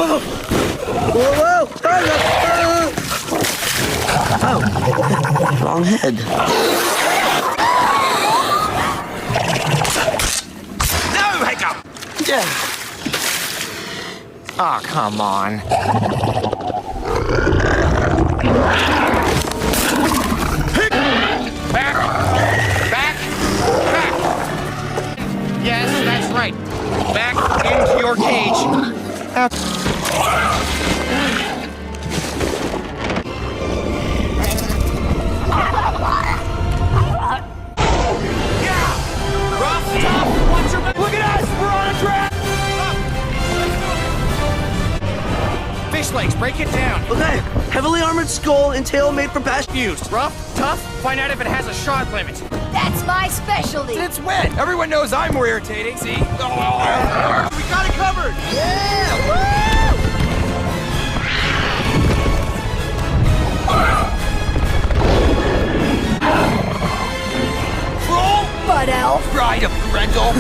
Whoa! Oh, wrong head. No, Hiccup! Yeah. Oh, come on. Back! Back! Back! Yes, that's right. Back into your cage. Rough, tough, watch your back. Look at us! We're on a track! Fish legs, break it down. Okay, heavily armored skull and tail made for bash. Used. Rough, tough, find out if it has a shot limit. That's my specialty. It's wet. Everyone knows I'm more irritating. See? We got it covered. Yeah! Troll, Bud elf. bride of Grendel.